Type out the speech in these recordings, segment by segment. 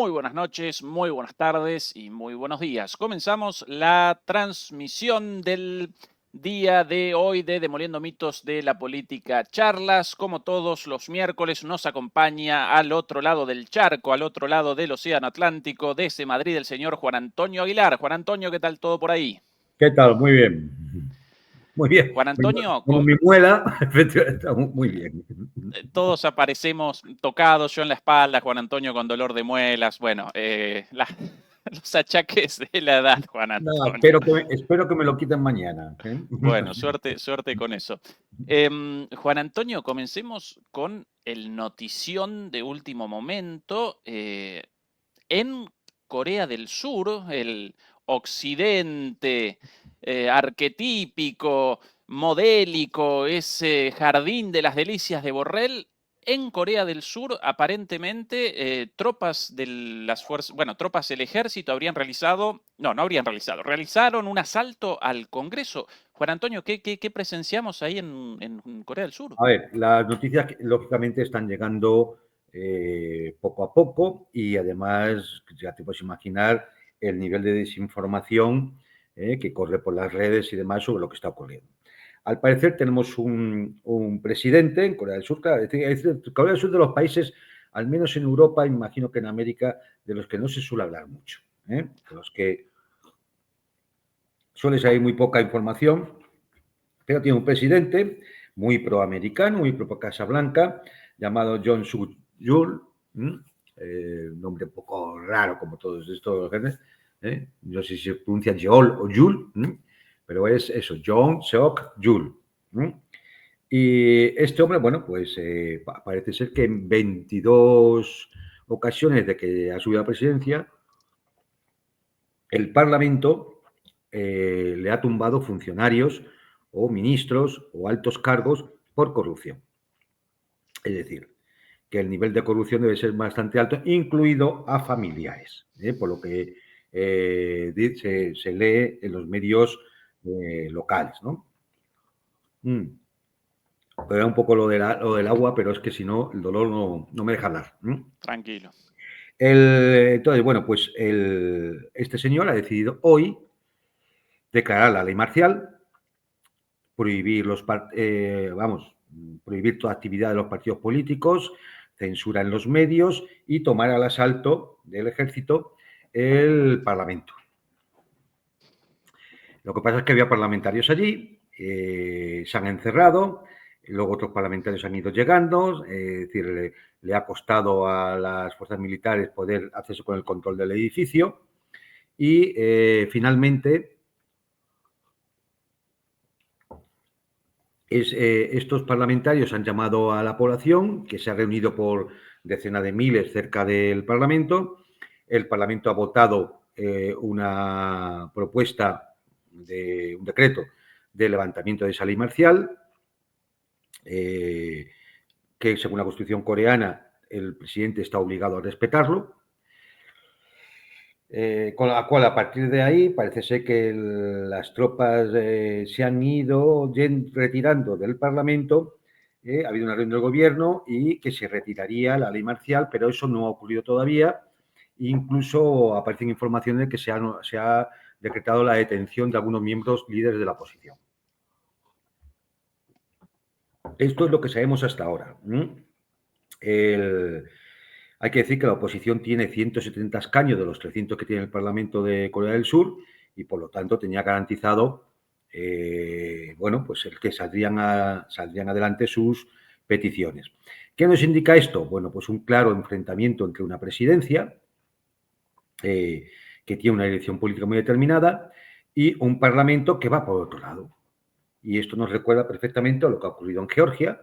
Muy buenas noches, muy buenas tardes y muy buenos días. Comenzamos la transmisión del día de hoy de Demoliendo Mitos de la Política Charlas. Como todos los miércoles nos acompaña al otro lado del charco, al otro lado del Océano Atlántico, desde Madrid, el señor Juan Antonio Aguilar. Juan Antonio, ¿qué tal todo por ahí? ¿Qué tal? Muy bien. Muy bien. Juan Antonio, Como mi muela, está muy bien. todos aparecemos tocados, yo en la espalda, Juan Antonio con dolor de muelas, bueno, los achaques de la edad, Juan No, Antonio. espero que me lo quiten mañana. Bueno, suerte con eso. Juan Antonio, comencemos con el notición de último momento. En Corea del Sur, el occidente arquetípico, modélico, ese jardín de las delicias de Borrell. En Corea del Sur, aparentemente, tropas de las fuerzas, bueno, tropas del ejército realizaron un asalto al Congreso. Juan Antonio, ¿qué presenciamos ahí en Corea del Sur? A ver, las noticias lógicamente están llegando poco a poco y además ya te puedes imaginar el nivel de desinformación que corre por las redes y demás sobre lo que está ocurriendo. Al parecer tenemos un presidente en Corea del Sur, claro, es decir, Corea del Sur de los países, al menos en Europa, imagino que en América, de los que no se suele hablar mucho, de los que suele ser muy poca información, pero tiene un presidente muy proamericano, muy pro Casa Blanca, llamado John Suk-yeol, nombre un poco raro como todos estos genes, no sé si se pronuncia Yeol o Yul, pero es eso, John Suk-yeol. Y este hombre, bueno, pues parece ser que en 22 ocasiones de que ha subido a la presidencia, el Parlamento le ha tumbado funcionarios o ministros o altos cargos por corrupción. Es decir, que el nivel de corrupción debe ser bastante alto, incluido a familiares, por lo que se lee en los medios locales, ¿no? Pero era un poco lo del agua, pero es que si no, el dolor no me deja hablar. Tranquilo. Entonces, bueno, pues este señor ha decidido hoy declarar la ley marcial, prohibir prohibir toda actividad de los partidos políticos, censura en los medios y tomar al asalto del ejército el Parlamento. Lo que pasa es que había parlamentarios allí, se han encerrado, luego otros parlamentarios han ido llegando, es decir, le ha costado a las fuerzas militares poder hacerse con el control del edificio y finalmente estos parlamentarios han llamado a la población, que se ha reunido por decenas de miles cerca del Parlamento. El Parlamento ha votado una propuesta de un decreto de levantamiento de esa ley marcial, que según la Constitución coreana el presidente está obligado a respetarlo. Con la cual, a partir de ahí, parece ser que las tropas se han ido retirando del Parlamento. Ha habido una reunión del gobierno y que se retiraría la ley marcial, pero eso no ha ocurrido todavía. Incluso aparecen informaciones de que se ha decretado la detención de algunos miembros líderes de la oposición. Esto es lo que sabemos hasta ahora. Hay que decir que la oposición tiene 170 escaños de los 300 que tiene el Parlamento de Corea del Sur y, por lo tanto, tenía garantizado, pues el que saldrían adelante sus peticiones. ¿Qué nos indica esto? Bueno, pues un claro enfrentamiento entre una presidencia que tiene una dirección política muy determinada y un Parlamento que va por otro lado. Y esto nos recuerda perfectamente a lo que ha ocurrido en Georgia,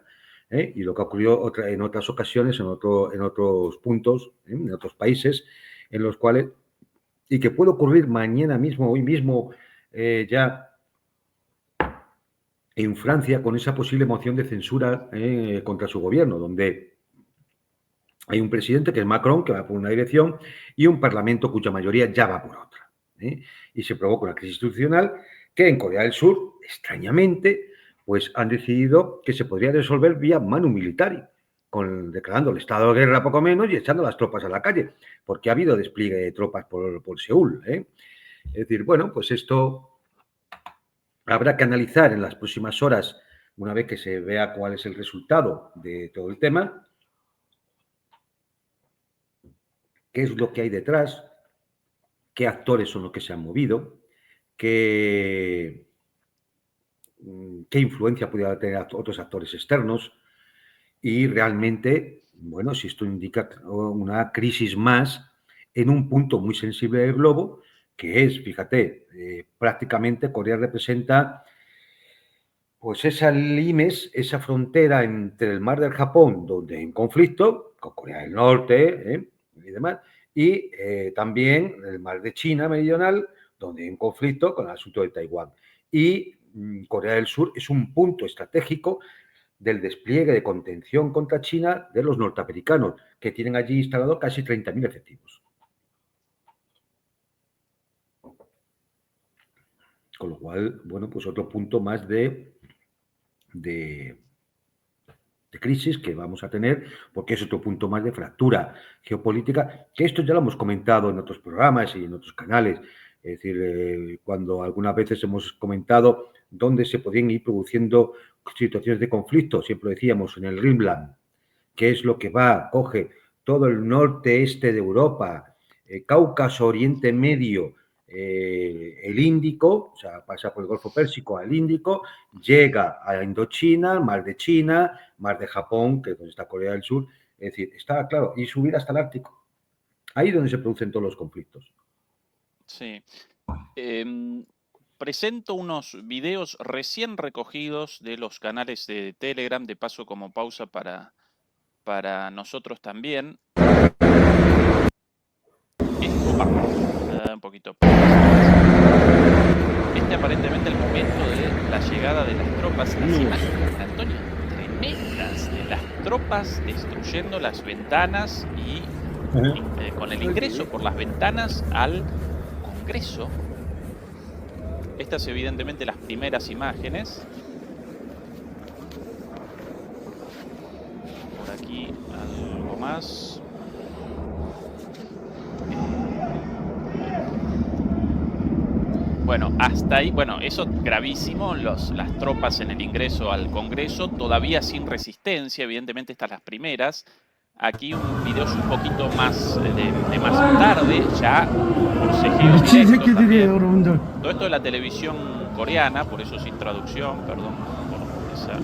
y lo que ha ocurrido en otras ocasiones, en otros puntos, en otros países, en los cuales, y que puede ocurrir mañana mismo, hoy mismo, ya en Francia, con esa posible moción de censura contra su gobierno, donde hay un presidente, que es Macron, que va por una dirección, y un parlamento cuya mayoría ya va por otra. Y se provoca una crisis institucional que en Corea del Sur, extrañamente, pues han decidido que se podría resolver vía manu militari. declarando el estado de guerra poco menos y echando las tropas a la calle, porque ha habido despliegue de tropas por Seúl. Es decir, bueno, pues esto habrá que analizar en las próximas horas, una vez que se vea cuál es el resultado de todo el tema, qué es lo que hay detrás, qué actores son los que se han movido, qué influencia podría tener otros actores externos y realmente, bueno, si esto indica una crisis más en un punto muy sensible del globo, que es, fíjate, prácticamente Corea representa pues esa limes, esa frontera entre el mar del Japón, donde hay un conflicto, con Corea del Norte y demás, y también el mar de China meridional, donde hay un conflicto con el asunto de Taiwán. Y Corea del Sur es un punto estratégico del despliegue de contención contra China de los norteamericanos, que tienen allí instalado casi 30.000 efectivos. Con lo cual, bueno, pues otro punto más de crisis que vamos a tener, porque es otro punto más de fractura geopolítica, que esto ya lo hemos comentado en otros programas y en otros canales. Es decir, cuando algunas veces hemos comentado dónde se podrían ir produciendo situaciones de conflicto, siempre decíamos en el Rimland, que es lo que coge todo el norte-este de Europa, Cáucaso, Oriente Medio, el Índico, o sea, pasa por el Golfo Pérsico al Índico, llega a Indochina, Mar de China, Mar de Japón, que es donde está Corea del Sur, es decir, está claro, y subir hasta el Ártico. Ahí es donde se producen todos los conflictos. Sí. Presento unos videos recién recogidos de los canales de Telegram, de paso como pausa para nosotros también. Un poquito. Este aparentemente el momento de la llegada de las tropas. Las imágenes, Antonio, tremendas, de las tropas destruyendo las ventanas y con el ingreso por las ventanas al Congreso. Estas evidentemente las primeras imágenes. Por aquí algo más. Bueno, hasta ahí, bueno, eso gravísimo, las tropas en el ingreso al Congreso, todavía sin resistencia, evidentemente estas las primeras. Aquí un video un poquito más de más tarde, ya forcejeo directo también. Todo esto de la televisión coreana, por eso sin traducción, perdón por esa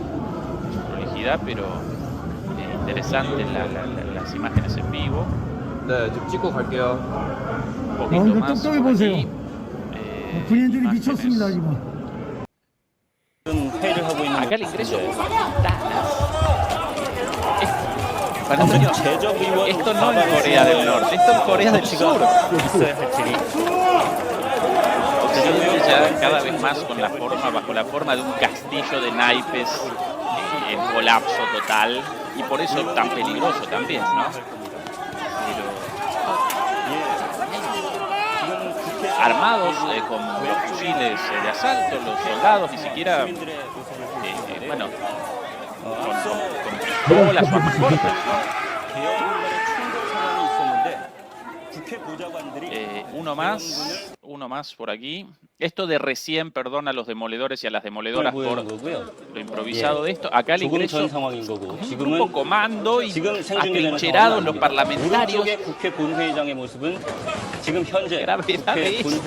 prolijidad, pero interesante las imágenes en vivo. Un poquito más por aquí. Acá el ingreso por las ventanas. Para Antonio, esto no en Corea del Norte, esto en Corea del Sur. Ya cada vez más con bajo la forma de un castillo de naipes en colapso total, y por eso tan peligroso también, ¿no? Armados con los fusiles de asalto, los soldados ni siquiera, bueno, con bolas o armas cortas, ¿no? Uno más por aquí. Esto de recién, perdón a los demoledores y a las demoledoras por lo improvisado de esto. Acá el ingreso con un grupo comando y atrincherados los parlamentarios. Gravedad de esto. Es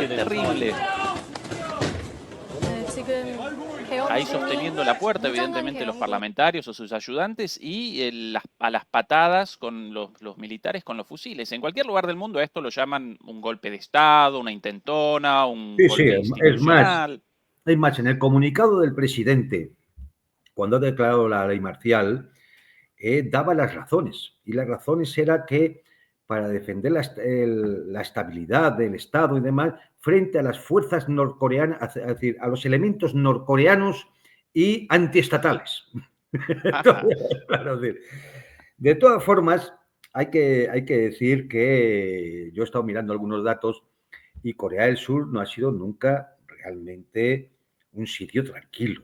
terrible. Ahí sosteniendo la puerta, evidentemente, los parlamentarios o sus ayudantes y a las patadas con los militares con los fusiles. En cualquier lugar del mundo a esto lo llaman un golpe de Estado, una intentona, un golpe institucional. Es más, en el comunicado del presidente, cuando ha declarado la ley marcial, daba las razones. Y las razones era que para defender la estabilidad del Estado y demás, frente a las fuerzas norcoreanas, es decir, a los elementos norcoreanos y antiestatales. De todas formas, hay que decir que yo he estado mirando algunos datos y Corea del Sur no ha sido nunca realmente un sitio tranquilo.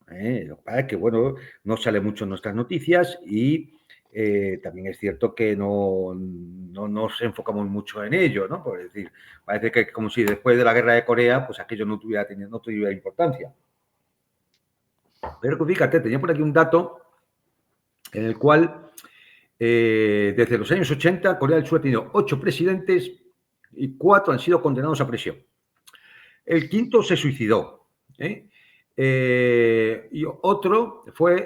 Lo que pasa es que, bueno, no sale mucho en nuestras noticias y también es cierto que no nos enfocamos mucho en ello, ¿no? Por decir, parece que como si después de la guerra de Corea, pues aquello no tuviera importancia. Pero que fíjate, tenía por aquí un dato en el cual desde los años 80 Corea del Sur ha tenido 8 presidentes y 4 han sido condenados a prisión. El quinto se suicidó. Y otro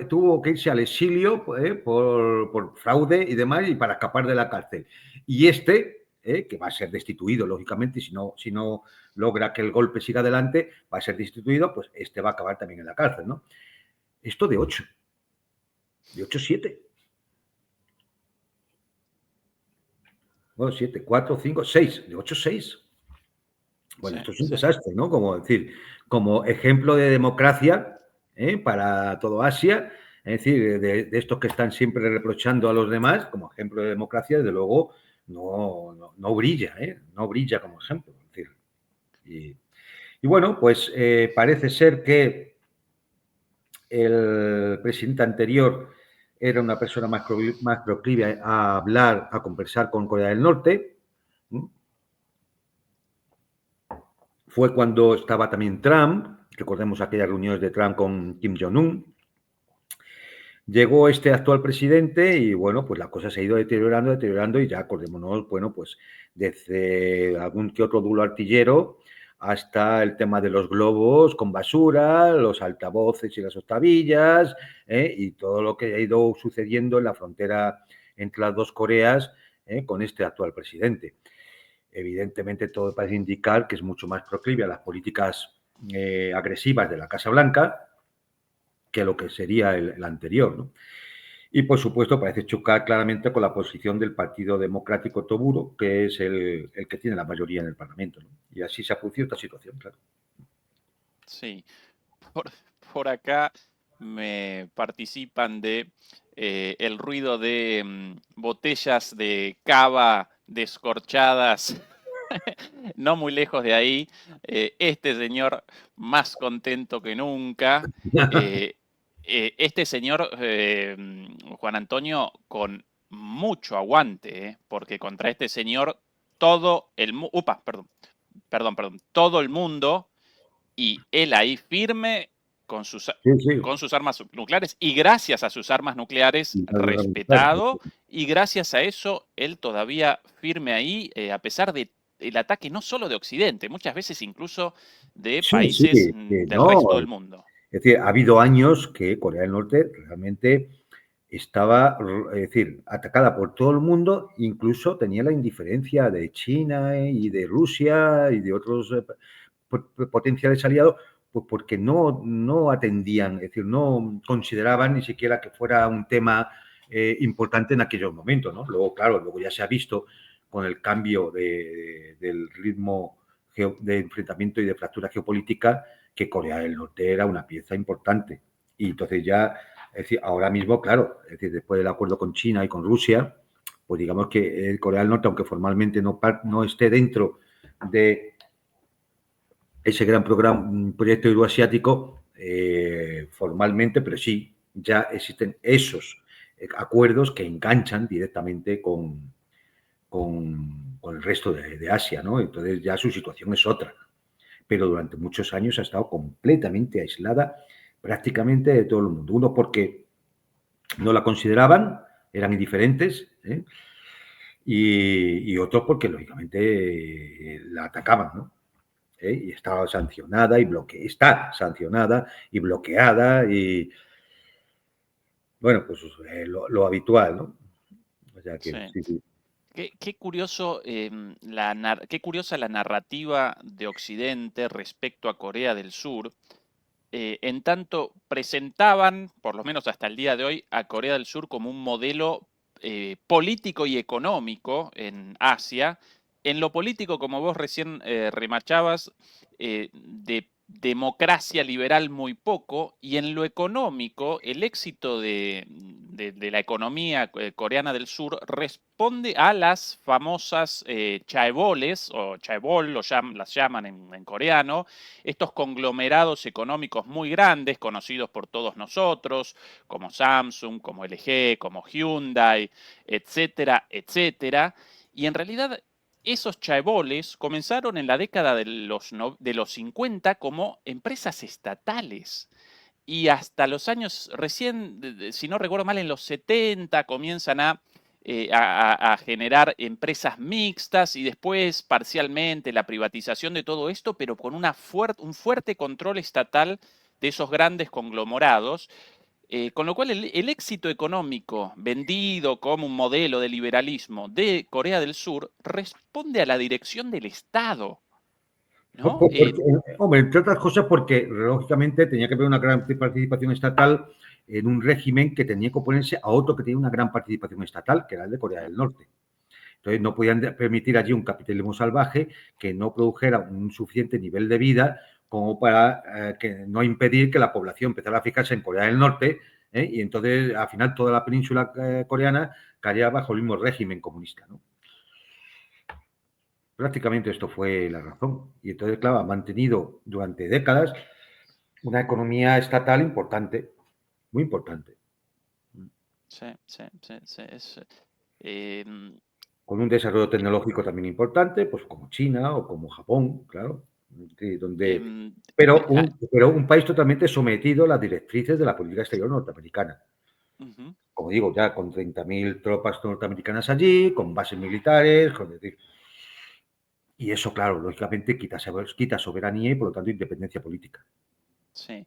tuvo que irse al exilio por fraude y demás y para escapar de la cárcel. Y que va a ser destituido, lógicamente, si no logra que el golpe siga adelante, va a ser destituido, pues va a acabar también en la cárcel, ¿no? Esto de 8, 7. Bueno, 7, 4, 5, 6, de 8, 6. Sí, Bueno, esto es un sí. desastre, ¿no? Como decir, como ejemplo de democracia para todo Asia, es decir, de estos que están siempre reprochando a los demás, como ejemplo de democracia, desde luego no brilla, no brilla como ejemplo. Es decir, y bueno, pues parece ser que el presidente anterior era una persona más proclive a hablar, a conversar con Corea del Norte. Fue cuando estaba también Trump, recordemos aquellas reuniones de Trump con Kim Jong-un. Llegó este actual presidente y, bueno, pues la cosa se ha ido deteriorando y ya acordémonos, bueno, pues desde algún que otro duelo artillero hasta el tema de los globos con basura, los altavoces y las octavillas, y todo lo que ha ido sucediendo en la frontera entre las dos Coreas con este actual presidente. Evidentemente, todo parece indicar que es mucho más proclive a las políticas agresivas de la Casa Blanca que lo que sería el anterior, ¿no? Y, por supuesto, parece chocar claramente con la posición del Partido Democrático Toburo, que es el que tiene la mayoría en el Parlamento, ¿no? Y así se ha producido esta situación, claro. Sí. Por, por acá me participan de el ruido de botellas de cava descorchadas, no muy lejos de ahí. Este señor más contento que nunca. Eh, este señor, Juan Antonio, con mucho aguante, porque contra este señor todo el mundo, todo el mundo y él ahí firme con sus, Sí, sí. con sus armas nucleares y gracias a sus armas nucleares respetado y gracias a eso él todavía firme ahí a pesar de el ataque no solo de Occidente, muchas veces incluso de Sí, sí, países del no. resto del mundo. Es decir, ha habido años que Corea del Norte realmente estaba, es decir, atacada por todo el mundo, incluso tenía la indiferencia de China y de Rusia y de otros potenciales aliados, pues porque no atendían, es decir, no consideraban ni siquiera que fuera un tema importante en aquellos momentos, ¿no? Luego, claro, luego ya se ha visto con el cambio del ritmo de enfrentamiento y de fractura geopolítica que Corea del Norte era una pieza importante. Y entonces ya, es decir, ahora mismo, claro, es decir, después del acuerdo con China y con Rusia, pues digamos que Corea del Norte, aunque formalmente no esté dentro de ese gran proyecto euroasiático, formalmente, pero sí, ya existen esos acuerdos que enganchan directamente con el resto de Asia, ¿no? Entonces ya su situación es otra. Pero durante muchos años ha estado completamente aislada prácticamente de todo el mundo. Uno porque no la consideraban, eran indiferentes, y otros porque lógicamente la atacaban, ¿no? Y estaba sancionada y está sancionada y bloqueada y bueno, pues lo habitual, ¿no? O sea que Sí. sí, sí. Qué curioso, qué curiosa la narrativa de Occidente respecto a Corea del Sur, en tanto presentaban, por lo menos hasta el día de hoy, a Corea del Sur como un modelo político y económico en Asia. En lo político, como vos recién remachabas, de democracia liberal muy poco, y en lo económico, el éxito de la economía coreana del sur responde a las famosas chaeboles, o chaebol, las llaman en coreano, estos conglomerados económicos muy grandes, conocidos por todos nosotros, como Samsung, como LG, como Hyundai, etcétera, etcétera. Y en realidad esos chaeboles comenzaron en la década de los 50 como empresas estatales. Y hasta los años recién, si no recuerdo mal, en los 70 comienzan a generar empresas mixtas y después parcialmente la privatización de todo esto, pero con un fuerte control estatal de esos grandes conglomerados, con lo cual el éxito económico vendido como un modelo de liberalismo de Corea del Sur responde a la dirección del Estado, ¿no? Hombre, entre otras cosas porque, lógicamente, tenía que haber una gran participación estatal en un régimen que tenía que oponerse a otro que tenía una gran participación estatal, que era el de Corea del Norte. Entonces, no podían permitir allí un capitalismo salvaje que no produjera un suficiente nivel de vida como para que no impedir que la población empezara a fijarse en Corea del Norte, y entonces, al final, toda la península coreana caería bajo el mismo régimen comunista, ¿no? Prácticamente esto fue la razón. Y entonces, claro, ha mantenido durante décadas una economía estatal importante, muy importante. Sí, sí, sí, sí. Con un desarrollo tecnológico también importante, pues como China o como Japón, claro, em, pero ah, un país totalmente sometido a las directrices de la política exterior norteamericana. ujú. Como digo, ya con 30.000 tropas norteamericanas allí, con bases militares, y eso, claro, lógicamente quita soberanía y, por lo tanto, independencia política. Sí.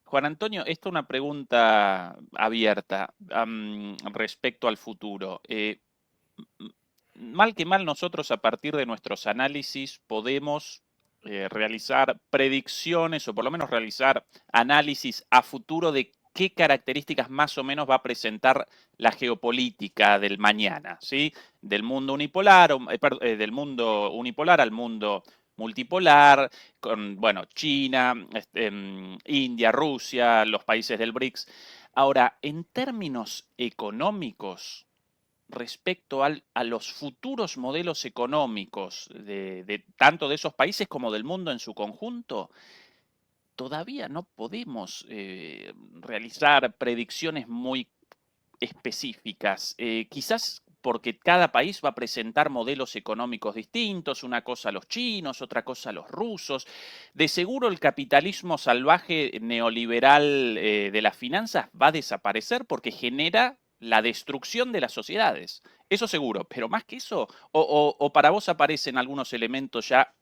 Juan Antonio, esta es una pregunta abierta respecto al futuro. Mal que mal, nosotros a partir de nuestros análisis podemos realizar predicciones o por lo menos realizar análisis a futuro de qué características más o menos va a presentar la geopolítica del mañana, ¿sí? Del mundo unipolar, del mundo unipolar al mundo multipolar, con, bueno, China, India, Rusia, los países del BRICS. Ahora, en términos económicos, respecto a los futuros modelos económicos tanto de esos países como del mundo en su conjunto, todavía no podemos realizar predicciones muy específicas. Quizás porque cada país va a presentar modelos económicos distintos, una cosa a los chinos, otra cosa a los rusos. De seguro el capitalismo salvaje neoliberal de las finanzas va a desaparecer porque genera la destrucción de las sociedades. Eso seguro, pero más que eso, o para vos aparecen algunos elementos ya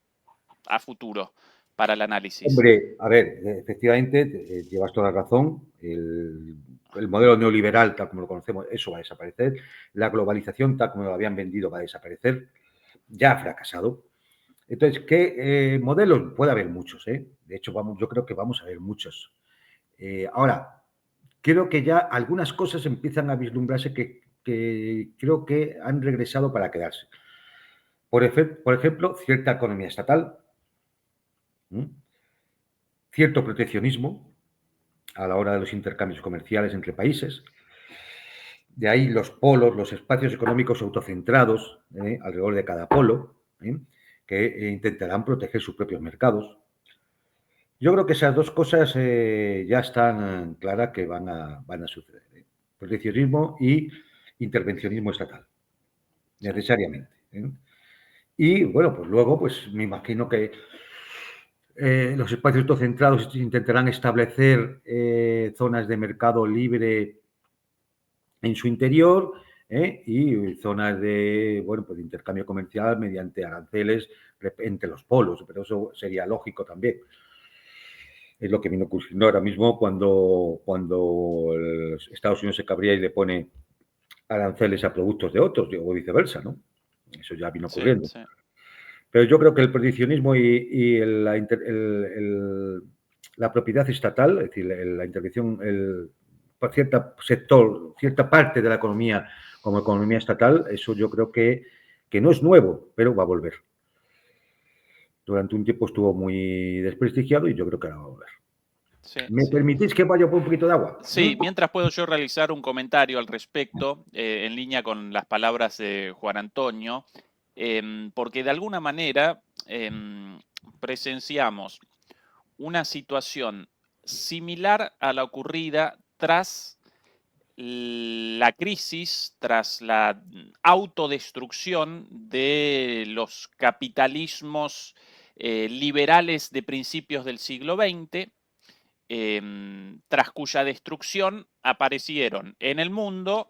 a futuro para el análisis. Hombre, a ver, efectivamente, llevas toda la razón. El modelo neoliberal, tal como lo conocemos, eso va a desaparecer. La globalización, tal como lo habían vendido, va a desaparecer. Ya ha fracasado. Entonces, ¿qué modelos? Puede haber muchos, ¿eh? De hecho, yo creo que vamos a ver muchos. Ahora, creo que ya algunas cosas empiezan a vislumbrarse que creo que han regresado para quedarse. Por ejemplo, cierta economía estatal, cierto proteccionismo a la hora de los intercambios comerciales entre países. De ahí los polos, los espacios económicos autocentrados alrededor de cada polo, que intentarán proteger sus propios mercados. Yo creo que esas dos cosas ya están claras que van a suceder. Proteccionismo y intervencionismo estatal, Sí. necesariamente. Y bueno, pues luego, pues me imagino que los espacios autocentrados intentarán establecer zonas de mercado libre en su interior, y zonas de, bueno, pues de intercambio comercial mediante aranceles entre los polos, pero eso sería lógico también. Es lo que vino ocurriendo ahora mismo cuando Estados Unidos se cabría y le pone aranceles a productos de otros, o viceversa, ¿no? Eso ya vino Sí, ocurriendo. sí. Pero yo creo que el proteccionismo y la propiedad estatal, es decir, la intervención, por cierto sector, cierta parte de la economía como economía estatal, eso yo creo que no es nuevo, pero va a volver. Durante un tiempo estuvo muy desprestigiado y yo creo que ahora va a volver. Sí, ¿Me sí. permitís que vaya por un poquito de agua? Sí, mientras puedo yo realizar un comentario al respecto, en línea con las palabras de Juan Antonio, porque de alguna manera presenciamos una situación similar a la ocurrida tras la crisis, tras la autodestrucción de los capitalismos liberales de principios del siglo XX, tras cuya destrucción aparecieron en el mundo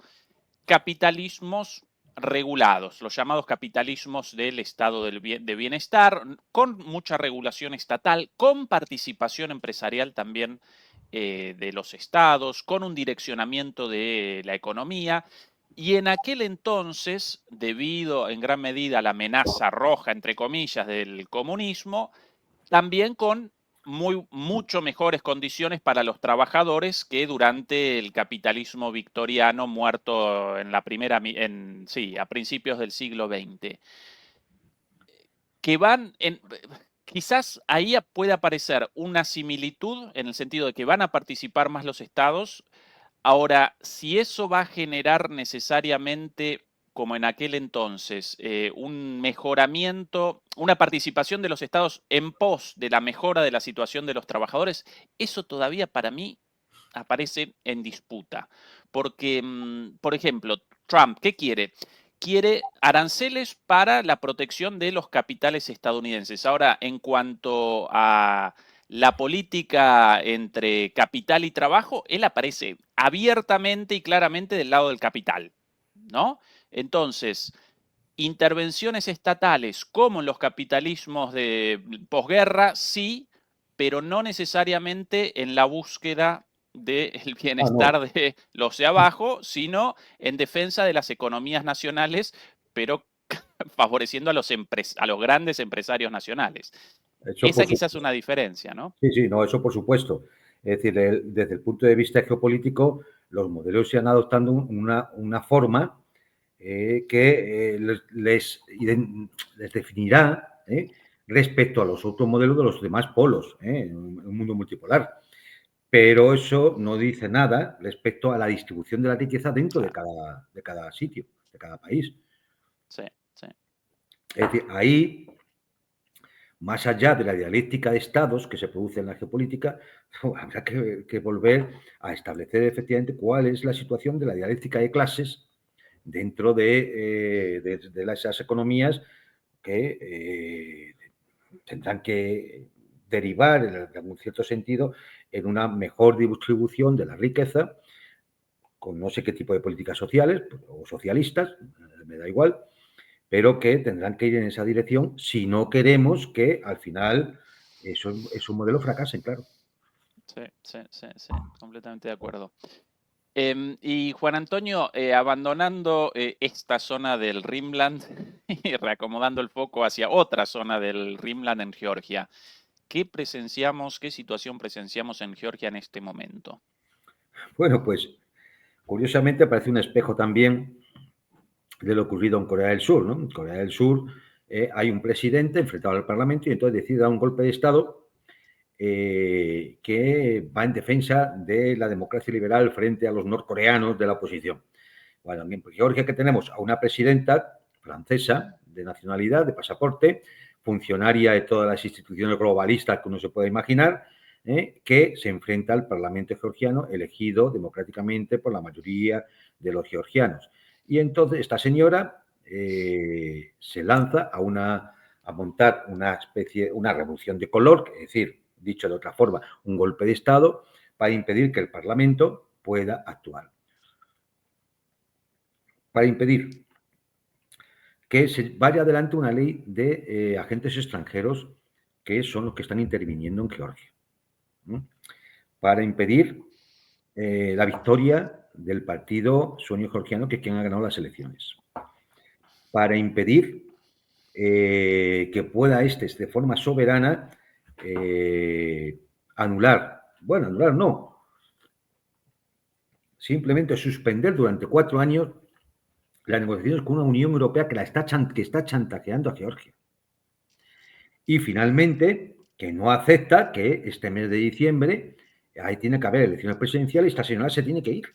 capitalismos regulados, los llamados capitalismos del estado de bienestar, con mucha regulación estatal, con participación empresarial también de los estados, con un direccionamiento de la economía. Y en aquel entonces, debido en gran medida a la amenaza roja, entre comillas, del comunismo, también con mucho mejores condiciones para los trabajadores que durante el capitalismo victoriano muerto en la primera, sí, a principios del siglo XX. Que van en, quizás ahí puede aparecer una similitud en el sentido de que van a participar más los estados. Ahora, si eso va a generar necesariamente, como en aquel entonces, un mejoramiento, una participación de los estados en pos de la mejora de la situación de los trabajadores, eso todavía para mí aparece en disputa. Porque, por ejemplo, Trump, ¿qué quiere? Quiere aranceles para la protección de los capitales estadounidenses. Ahora, en cuanto a la política entre capital y trabajo, él aparece abiertamente y claramente del lado del capital, ¿no? Entonces, intervenciones estatales como en los capitalismos de posguerra, sí, pero no necesariamente en la búsqueda del Ah, no. bienestar de los de abajo, sino en defensa de las economías nacionales, pero favoreciendo a a los grandes empresarios nacionales. Eso Esa por quizás es supuesto. una diferencia, ¿no? Sí, sí, no, eso por supuesto. Es decir, desde el punto de vista geopolítico, los modelos se han adoptando una forma que les definirá respecto a los otros modelos de los demás polos, en un mundo multipolar. Pero eso no dice nada respecto a la distribución de la riqueza dentro de Claro, cada sitio, de cada país. sí, sí, Es decir, ahí, más allá de la dialéctica de estados que se produce en la geopolítica, habrá que volver a establecer efectivamente cuál es la situación de la dialéctica de clases dentro de esas economías que tendrán que derivar, en algún cierto sentido, en una mejor distribución de la riqueza, con no sé qué tipo de políticas sociales o socialistas, me da igual, pero que tendrán que ir en esa dirección si no queremos que al final esos modelos fracasen, claro. sí, sí, sí, sí, completamente de acuerdo. Y Juan Antonio, abandonando esta zona del Rimland y reacomodando el foco hacia otra zona del Rimland en Georgia, ¿qué presenciamos, qué situación presenciamos en Georgia en este momento? Bueno, pues curiosamente parece un espejo también de lo ocurrido en Corea del Sur, ¿no? En Corea del Sur hay un presidente enfrentado al Parlamento y entonces decide dar un golpe de Estado que va en defensa de la democracia liberal frente a los norcoreanos de la oposición. Bueno, en Georgia que tenemos a una presidenta francesa de nacionalidad, de pasaporte, funcionaria de todas las instituciones globalistas que uno se pueda imaginar, que se enfrenta al Parlamento georgiano elegido democráticamente por la mayoría de los georgianos. Y entonces esta señora se lanza a montar una revolución de color, es decir, dicho de otra forma, un golpe de Estado para impedir que el Parlamento pueda actuar. Para impedir que se vaya adelante una ley de agentes extranjeros que son los que están interviniendo en Georgia. ¿No? Para impedir la victoria del partido Sueño Georgiano, que es quien ha ganado las elecciones. Para impedir que pueda de forma soberana, anular no, simplemente suspender durante 4 años las negociaciones con una Unión Europea que está chantajeando a Georgia. Y finalmente, que no acepta que este mes de diciembre ahí tiene que haber elecciones presidenciales y esta señora se tiene que ir.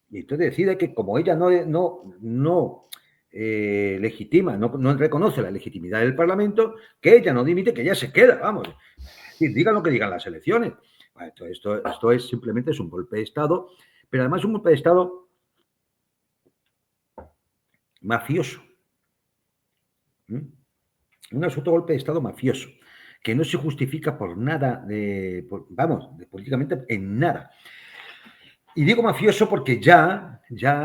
Y entonces decide que como ella no legitima, no reconoce la legitimidad del Parlamento, que ella no dimite, que ella se queda, vamos. Es decir, digan lo que digan las elecciones. Bueno, esto es simplemente un golpe de Estado, pero además un golpe de Estado mafioso. Un absoluto golpe de Estado mafioso, que no se justifica por nada, políticamente en nada. Y digo mafioso porque ya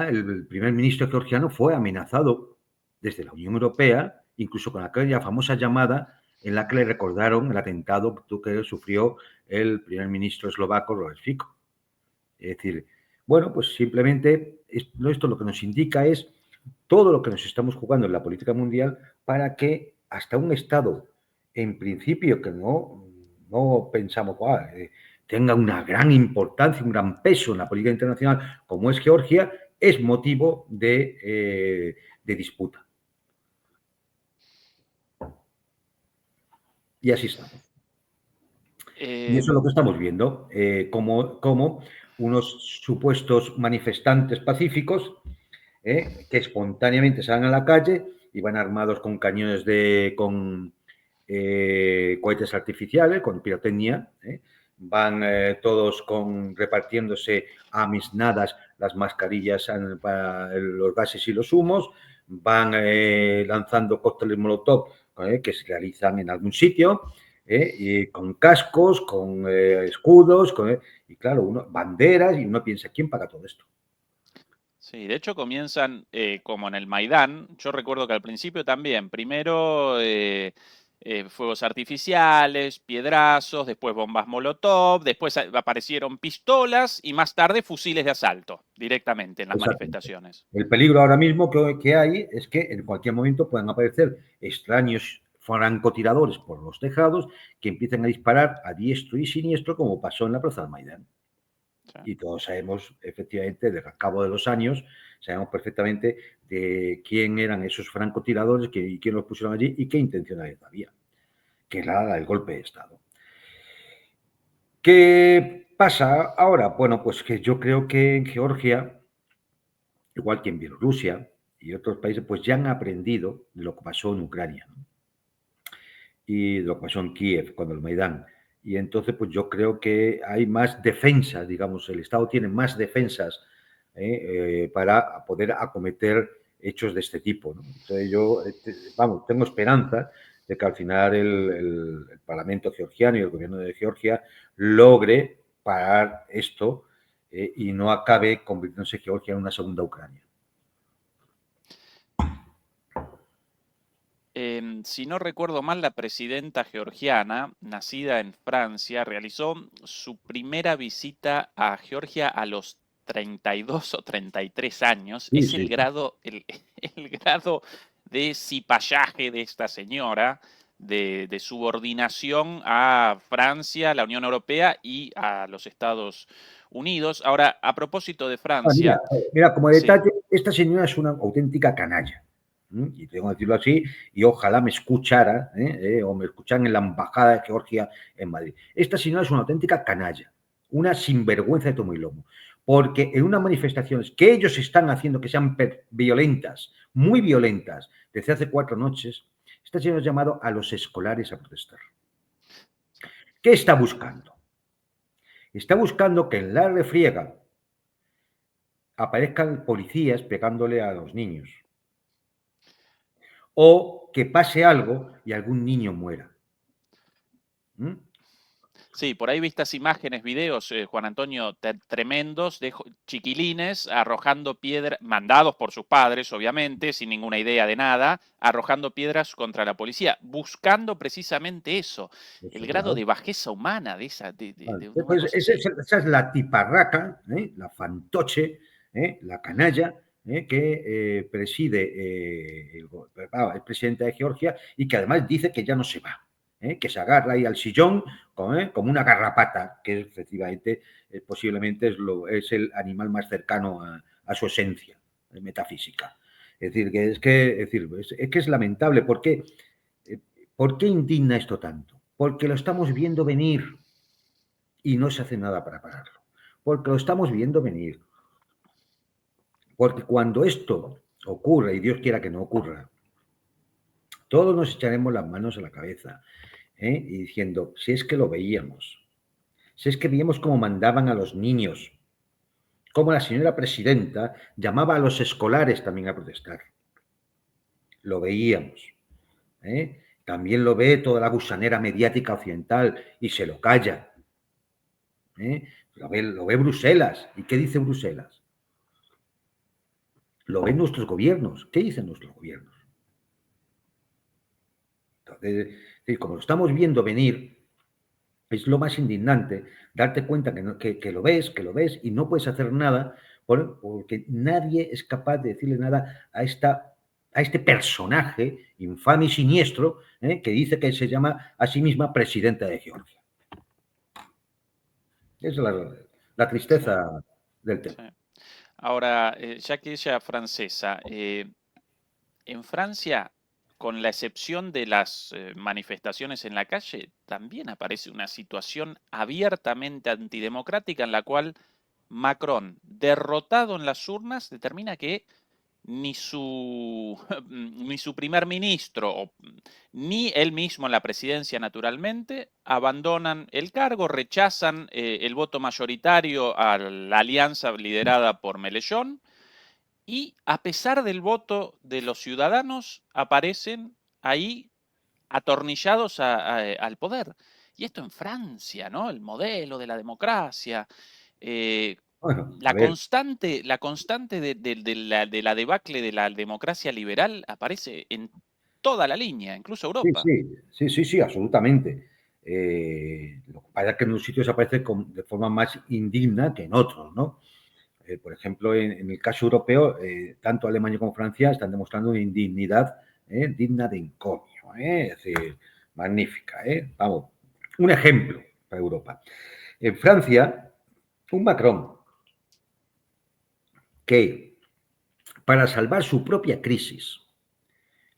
el primer ministro georgiano fue amenazado desde la Unión Europea, incluso con aquella famosa llamada en la que le recordaron el atentado que sufrió el primer ministro eslovaco, Robert Fico. Es decir, bueno, pues simplemente esto lo que nos indica es todo lo que nos estamos jugando en la política mundial para que hasta un Estado, en principio, que no pensamos, tenga una gran importancia, un gran peso en la política internacional, como es Georgia, es motivo de disputa. Y así estamos. Y eso es lo que estamos viendo, como unos supuestos manifestantes pacíficos que espontáneamente salen a la calle y van armados con cañones con cohetes artificiales, con pirotecnia, van todos repartiéndose a misnadas las mascarillas para los gases y los humos, van lanzando cócteles molotov que se realizan en algún sitio, y con cascos, con escudos, y claro, banderas, y uno piensa, ¿quién paga todo esto? Sí, de hecho comienzan como en el Maidán. Yo recuerdo que al principio también, primero fuegos artificiales, piedrazos, después bombas Molotov, después aparecieron pistolas y más tarde fusiles de asalto directamente en las manifestaciones. El peligro ahora mismo que hay es que en cualquier momento puedan aparecer extraños francotiradores por los tejados que empiecen a disparar a diestro y siniestro, como pasó en la Plaza del Maidán. Sí. Y todos sabemos, efectivamente, al cabo de los años, sabemos perfectamente de quién eran esos francotiradores, quién los pusieron allí y qué intencionalidad había, que era el golpe de Estado. ¿Qué pasa ahora? Bueno, pues que yo creo que en Georgia, igual que en Bielorrusia y otros países, pues ya han aprendido de lo que pasó en Ucrania, ¿no? Y de lo que pasó en Kiev, cuando el Maidán. Y entonces, pues yo creo que hay más defensas, digamos, el Estado tiene más defensas para poder acometer hechos de este tipo, ¿no? Entonces yo, tengo esperanza de que al final el Parlamento georgiano y el gobierno de Georgia logre parar esto y no acabe convirtiéndose Georgia en una segunda Ucrania. Si no recuerdo mal, la presidenta georgiana, nacida en Francia, realizó su primera visita a Georgia a los 32 o 33 años. Sí, es el grado de cipallaje de esta señora, de subordinación a Francia, la Unión Europea y a los Estados Unidos. Ahora, a propósito de Francia... Mira, como detalle, sí, esta señora es una auténtica canalla. Y tengo que decirlo así, y ojalá me escuchara, o me escucharan en la embajada de Georgia en Madrid. Esta señora es una auténtica canalla, una sinvergüenza de tomo y lomo, porque en unas manifestaciones que ellos están haciendo que sean violentas, muy violentas, desde hace 4 noches, esta señora ha llamado a los escolares a protestar. ¿Qué está buscando? Está buscando que en la refriega aparezcan policías pegándole a los niños, o que pase algo y algún niño muera. Sí, por ahí vistas imágenes, videos, Juan Antonio, tremendos de chiquilines arrojando piedras, mandados por sus padres, obviamente, sin ninguna idea de nada, arrojando piedras contra la policía, buscando precisamente eso, el grado de bajeza humana de esa... Pues esa es la tiparraca, la fantoche, la canalla, que preside el presidente de Georgia y que además dice que ya no se va. Que se agarra ahí al sillón como una garrapata, que efectivamente posiblemente es el animal más cercano a su esencia metafísica. Es decir, que es lamentable. ¿Por qué indigna esto tanto? Porque lo estamos viendo venir y no se hace nada para pararlo, porque lo estamos viendo venir. Porque cuando esto ocurra, y Dios quiera que no ocurra, todos nos echaremos las manos a la cabeza, y diciendo, si es que lo veíamos, si es que veíamos cómo mandaban a los niños, cómo la señora presidenta llamaba a los escolares también a protestar. Lo veíamos. También lo ve toda la gusanera mediática occidental y se lo calla. Lo ve Bruselas. ¿Y qué dice Bruselas? Lo ven nuestros gobiernos. ¿Qué dicen nuestros gobiernos? Entonces, como lo estamos viendo venir, es lo más indignante darte cuenta que lo ves y no puedes hacer nada porque nadie es capaz de decirle nada a este personaje infame y siniestro que dice que se llama a sí misma presidenta de Georgia. Es la tristeza del tema. Sí. Ahora, ya que ella es francesa, en Francia, con la excepción de las manifestaciones en la calle, también aparece una situación abiertamente antidemocrática en la cual Macron, derrotado en las urnas, determina que ni su, ni su primer ministro, ni él mismo en la presidencia naturalmente, abandonan el cargo, rechazan el voto mayoritario a la alianza liderada por Mélenchon, y a pesar del voto de los ciudadanos, aparecen ahí atornillados al poder. Y esto en Francia, ¿no? El modelo de la democracia. Bueno, a La ver. constante, de la debacle de la democracia liberal aparece en toda la línea, incluso Europa. Sí, absolutamente. Lo que pasa es que en unos sitios aparece de forma más indigna que en otros, ¿no? Por ejemplo, en el caso europeo, tanto Alemania como Francia están demostrando una indignidad digna de encomio, es decir, magnífica. Vamos, un ejemplo para Europa. En Francia, un Macron que, para salvar su propia crisis,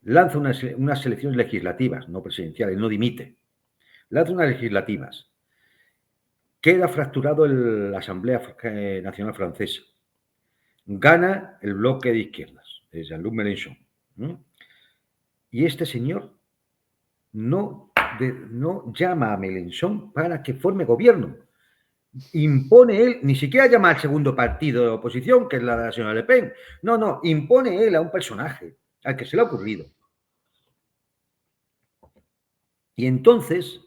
lanza unas elecciones legislativas, no presidenciales, no dimite, lanza unas legislativas, queda fracturado la Asamblea Nacional Francesa, gana el bloque de izquierdas, de Jean-Luc Mélenchon. Y este señor no llama a Mélenchon para que forme gobierno. Impone él, ni siquiera llama al segundo partido de oposición, que es la de la señora Le Pen. No, impone él a un personaje al que se le ha ocurrido. Y entonces,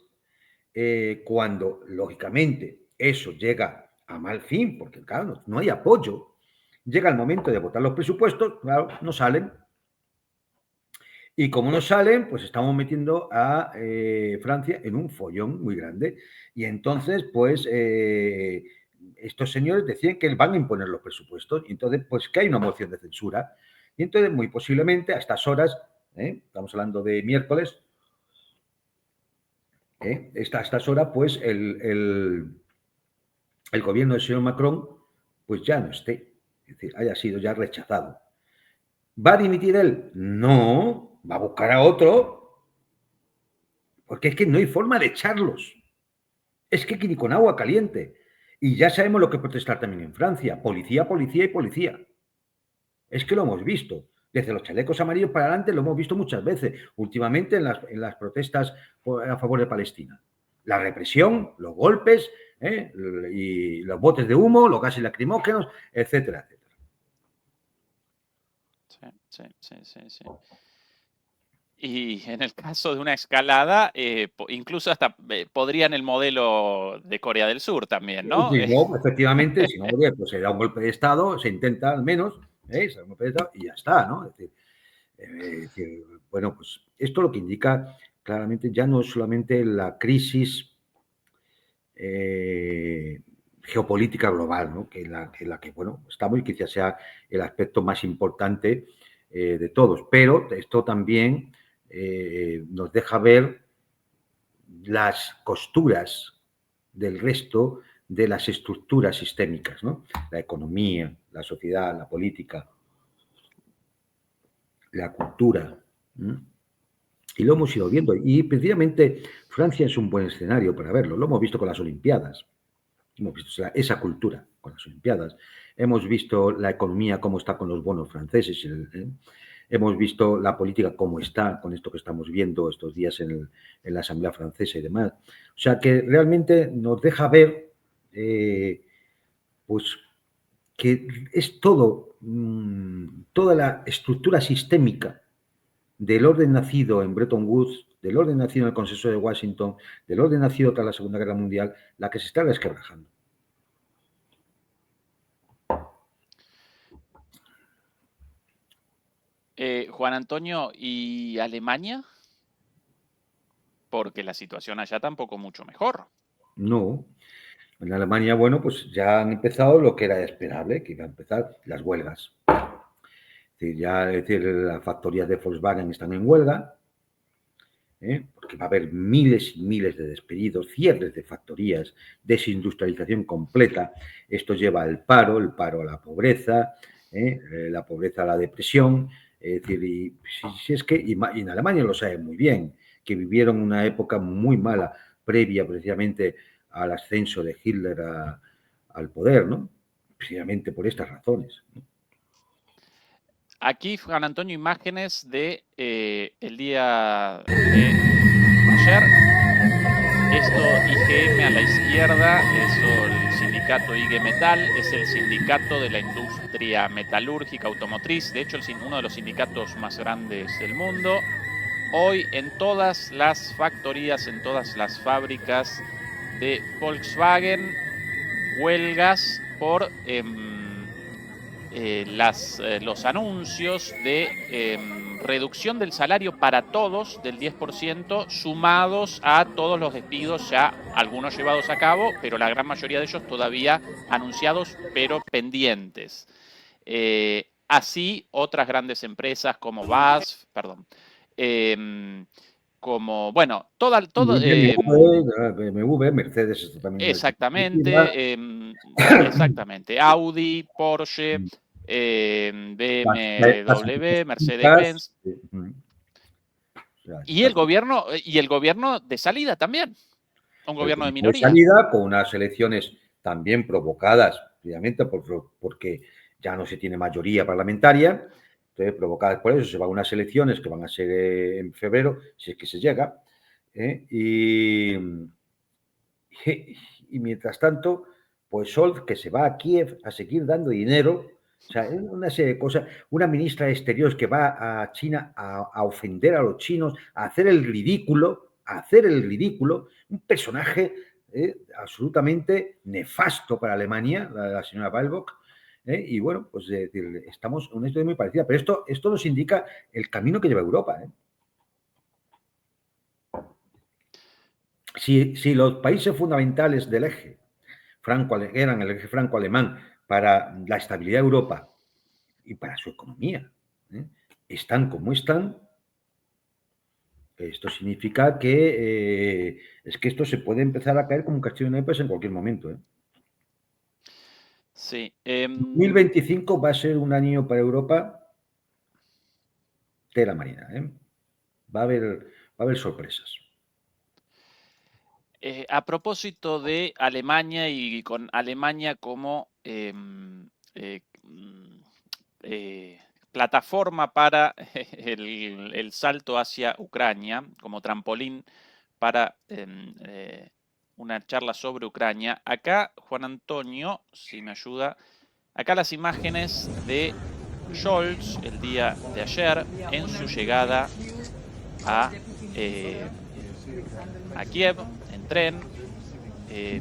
cuando lógicamente eso llega a mal fin, porque claro, no hay apoyo, llega el momento de votar los presupuestos, claro, no salen. Y como no salen, pues estamos metiendo a Francia en un follón muy grande. Y entonces, pues, estos señores decían que van a imponer los presupuestos. Y entonces, pues, que hay una moción de censura. Y entonces, muy posiblemente, a estas horas, estamos hablando de miércoles, a estas horas, pues, el gobierno del señor Macron, pues ya no esté. Es decir, haya sido ya rechazado. ¿Va a dimitir él? No, va a buscar a otro, porque es que no hay forma de echarlos. Es que ni con agua caliente. Y ya sabemos lo que protestar también en Francia. Policía, policía y policía. Es que lo hemos visto. Desde los chalecos amarillos para adelante lo hemos visto muchas veces. Últimamente en las protestas a favor de Palestina. La represión, los golpes, y los botes de humo, los gases lacrimógenos, etcétera, etcétera. Sí. Y en el caso de una escalada, incluso hasta podrían el modelo de Corea del Sur también, ¿no? Si no, efectivamente, si no, pues se da un golpe de Estado, se intenta al menos, se da un golpe de Estado y ya está, ¿no? Es decir, bueno, pues esto lo que indica claramente ya no es solamente la crisis geopolítica global, ¿no? que la que, bueno, estamos y quizás sea el aspecto más importante de todos, pero esto también nos deja ver las costuras del resto de las estructuras sistémicas, ¿no? La economía, la sociedad, la política, la cultura. Y lo hemos ido viendo. Y precisamente Francia es un buen escenario para verlo. Lo hemos visto con las Olimpiadas. Hemos visto esa cultura con las Olimpiadas. Hemos visto la economía cómo está con los bonos franceses. Hemos visto la política cómo está con esto que estamos viendo estos días en la Asamblea Francesa y demás. O sea que realmente nos deja ver pues que es todo, toda la estructura sistémica del orden nacido en Bretton Woods, del orden nacido en el Consenso de Washington, del orden nacido tras la Segunda Guerra Mundial, la que se está resquebrajando. Juan Antonio, ¿y Alemania? Porque la situación allá tampoco mucho mejor. No. En Alemania, bueno, pues ya han empezado lo que era esperable, que iban a empezar las huelgas. Es decir, las factorías de Volkswagen están en huelga, porque va a haber miles y miles de despedidos, cierres de factorías, desindustrialización completa. Esto lleva al paro, el paro a la pobreza a la depresión. Es decir, y si es que y en Alemania lo saben muy bien, que vivieron una época muy mala previa precisamente al ascenso de Hitler al poder, ¿no? Precisamente por estas razones, ¿no? Aquí, Juan Antonio, imágenes de el día de ayer. Esto IGM a la izquierda, eso el sindicato IG Metal, es el sindicato de la industria metalúrgica automotriz, de hecho uno de los sindicatos más grandes del mundo. Hoy en todas las factorías, en todas las fábricas de Volkswagen, huelgas por los anuncios de reducción del salario para todos del 10%, sumados a todos los despidos ya algunos llevados a cabo, pero la gran mayoría de ellos todavía anunciados pero pendientes. Así otras grandes empresas como BASF, perdón, como, bueno, todo BMW, Mercedes, esto también. exactamente, exactamente, Audi, Porsche, BMW, Mercedes-Benz. Y el gobierno de salida también, un gobierno de minoría. De salida con unas elecciones también provocadas, obviamente, porque ya no se tiene mayoría parlamentaria. Entonces, provocadas por eso, se van a unas elecciones que van a ser en febrero, si es que se llega, y mientras tanto, pues Scholz, que se va a Kiev a seguir dando dinero, o sea, una serie de cosas, una ministra de Exteriores que va a China a ofender a los chinos, a hacer el ridículo, un personaje absolutamente nefasto para Alemania, la señora Baerbock. Y bueno, pues estamos en una historia muy parecida, pero esto nos indica el camino que lleva Europa. Si los países fundamentales del eje eran el eje franco-alemán para la estabilidad de Europa y para su economía, están como están, esto significa que es que esto se puede empezar a caer como un castillo de naipes en cualquier momento. Sí. 2025 va a ser un año para Europa tela marina. Va a haber sorpresas. A propósito de Alemania y con Alemania como plataforma para el salto hacia Ucrania, como trampolín para una charla sobre Ucrania. Acá, Juan Antonio, si me ayuda, acá las imágenes de Scholz el día de ayer en su llegada a Kiev en tren.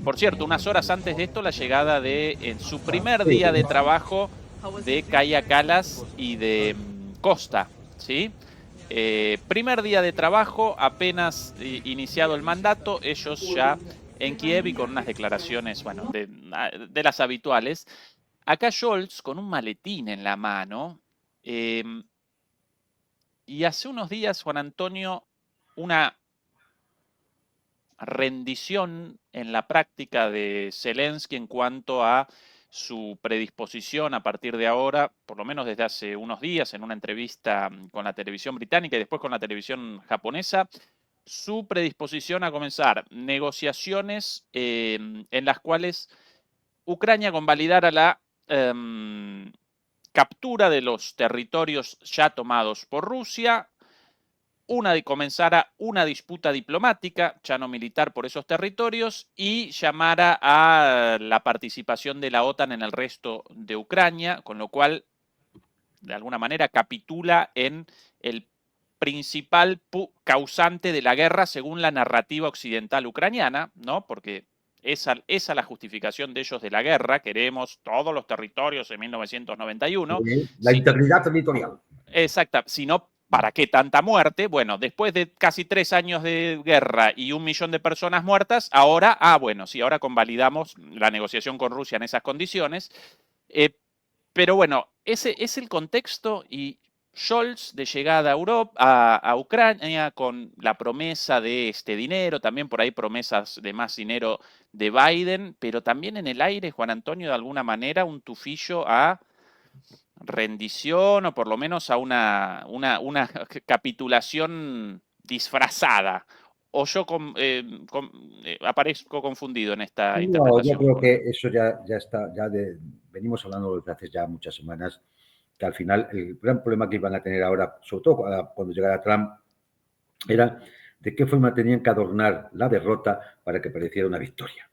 Por cierto, unas horas antes de esto, la llegada en su primer día de trabajo de Kaja Kallas y de Costa, ¿sí? Primer día de trabajo, apenas iniciado el mandato, ellos ya en Kiev y con unas declaraciones, bueno, de las habituales. Acá Scholz con un maletín en la mano. Y hace unos días, Juan Antonio, una rendición en la práctica de Zelensky en cuanto a su predisposición a partir de ahora, por lo menos desde hace unos días, en una entrevista con la televisión británica y después con la televisión japonesa, su predisposición a comenzar negociaciones en las cuales Ucrania convalidara la captura de los territorios ya tomados por Rusia, comenzara una disputa diplomática, ya no militar, por esos territorios y llamara a la participación de la OTAN en el resto de Ucrania, con lo cual, de alguna manera, capitula en el principal causante de la guerra según la narrativa occidental ucraniana, ¿no? Porque esa la justificación de ellos de la guerra, queremos todos los territorios en 1991. La integridad territorial. Exacto, si no, ¿para qué tanta muerte? Bueno, después de casi 3 años de guerra y 1 millón de personas muertas, ahora, bueno, sí, ahora convalidamos la negociación con Rusia en esas condiciones. Pero bueno, ese es el contexto y Scholz de llegada a Europa, a Ucrania, con la promesa de este dinero, también por ahí promesas de más dinero de Biden, pero también en el aire, Juan Antonio, de alguna manera, un tufillo a rendición o por lo menos a una capitulación disfrazada. ¿O yo aparezco confundido en esta No, interpretación? yo creo que eso ya está, venimos hablando desde hace ya muchas semanas, que al final el gran problema que iban a tener ahora, sobre todo cuando llegara Trump, era de qué forma tenían que adornar la derrota para que pareciera una victoria.